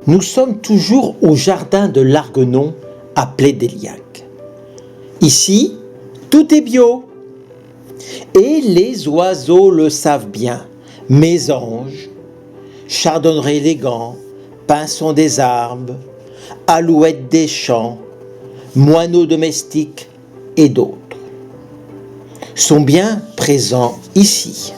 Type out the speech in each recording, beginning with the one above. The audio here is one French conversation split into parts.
Nous sommes toujours au jardin de l'Arguenon à Plédéliac. Ici, tout est bio. Et les oiseaux le savent bien. Mésanges, chardonnerets élégants, pinsons des arbres, alouettes des champs, moineaux domestiques et d'autres sont bien présents ici.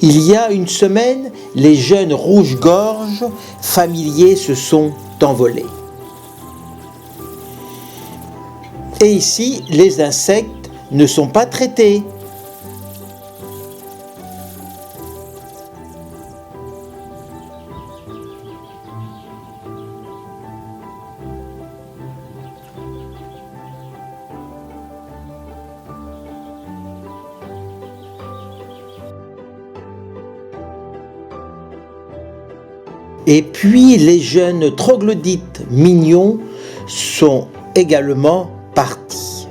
Il y a une semaine, les jeunes rouges-gorges familiers se sont envolés. Et ici, les insectes ne sont pas traités. Et puis les jeunes troglodytes mignons sont également partis.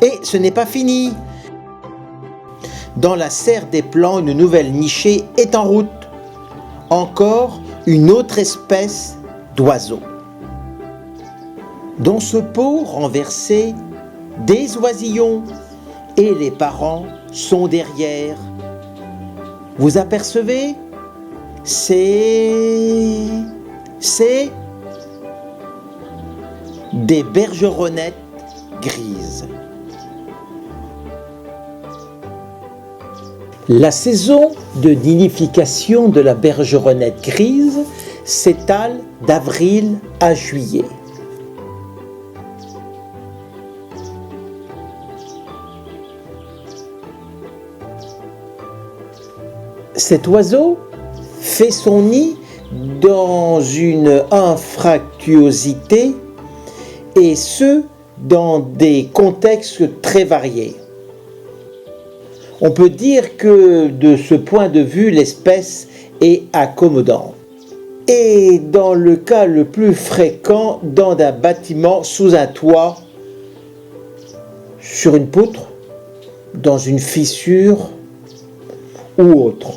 Et ce n'est pas fini. Dans la serre des plants, une nouvelle nichée est en route. Encore une autre espèce d'oiseau. Dans ce pot renversé, des oisillons et les parents sont derrière. Vous apercevez? C'est des bergeronnettes grises. La saison de nidification de la bergeronnette grise s'étale d'avril à juillet. Cet oiseau fait son nid dans une anfractuosité et ce, dans des contextes très variés. On peut dire que de ce point de vue, l'espèce est accommodante. Et dans le cas le plus fréquent, dans un bâtiment sous un toit, sur une poutre, dans une fissure ou autre.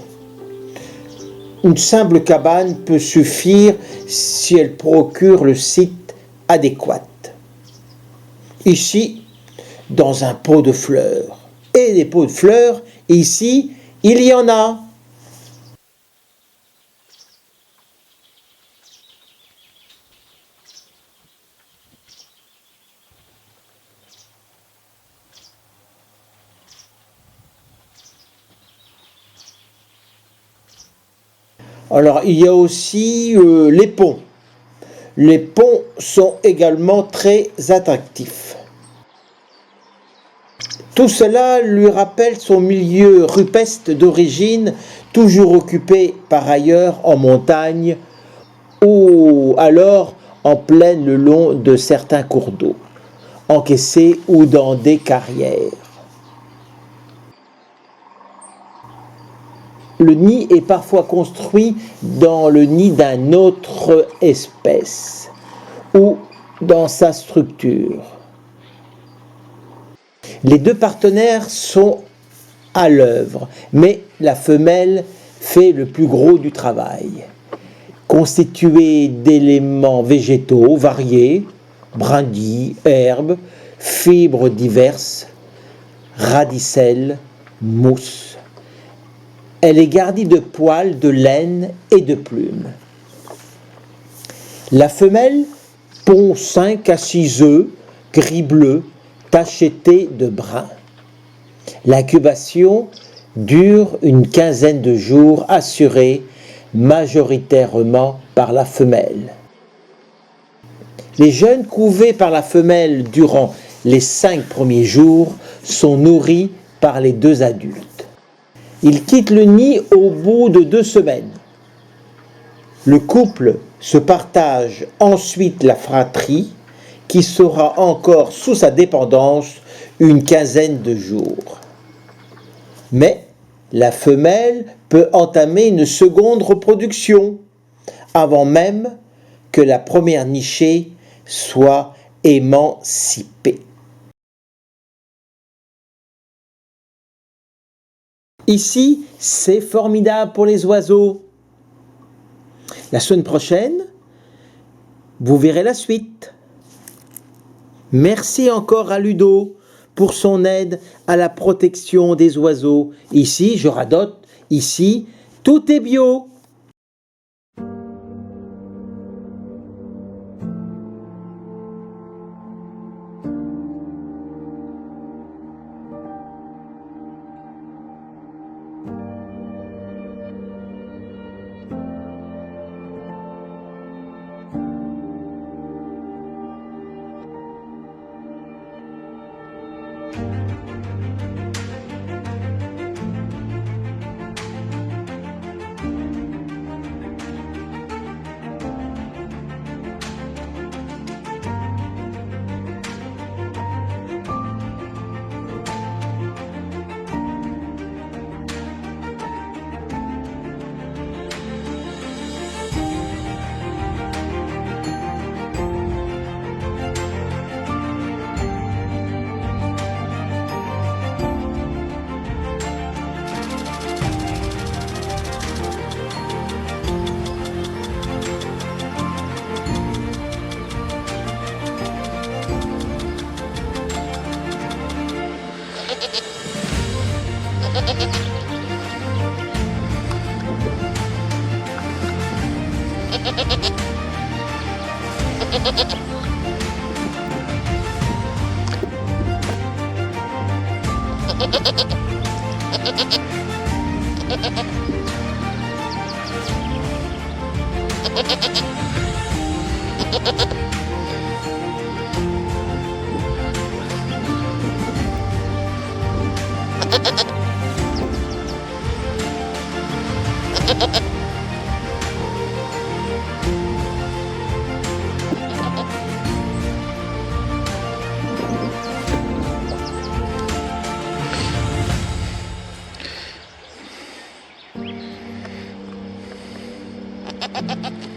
Une simple cabane peut suffire si elle procure le site adéquat. Ici, dans un pot de fleurs. Et des pots de fleurs, ici, il y en a. Alors, il y a aussi les ponts. Les ponts sont également très attractifs. Tout cela lui rappelle son milieu rupestre d'origine, toujours occupé par ailleurs en montagne ou alors en plaine le long de certains cours d'eau, encaissés ou dans des carrières. Le nid est parfois construit dans le nid d'une autre espèce ou dans sa structure. Les deux partenaires sont à l'œuvre, mais la femelle fait le plus gros du travail. Constituée d'éléments végétaux variés, brindilles, herbes, fibres diverses, radicelles, mousse. Elle est garnie de poils, de laine et de plumes. La femelle pond 5 à 6 œufs gris-bleu tachetés de brun. L'incubation dure une quinzaine de jours, assurée majoritairement par la femelle. Les jeunes couvés par la femelle durant les 5 premiers jours sont nourris par les 2 adultes. Ils quittent le nid au bout de 2 semaines. Le couple se partage ensuite la fratrie qui sera encore sous sa dépendance une quinzaine de jours. Mais la femelle peut entamer une seconde reproduction avant même que la première nichée soit émancipée. Ici, c'est formidable pour les oiseaux. La semaine prochaine, vous verrez la suite. Merci encore à Ludo pour son aide à la protection des oiseaux. Ici, je radote, ici, tout est bio. Ha ha ha ha!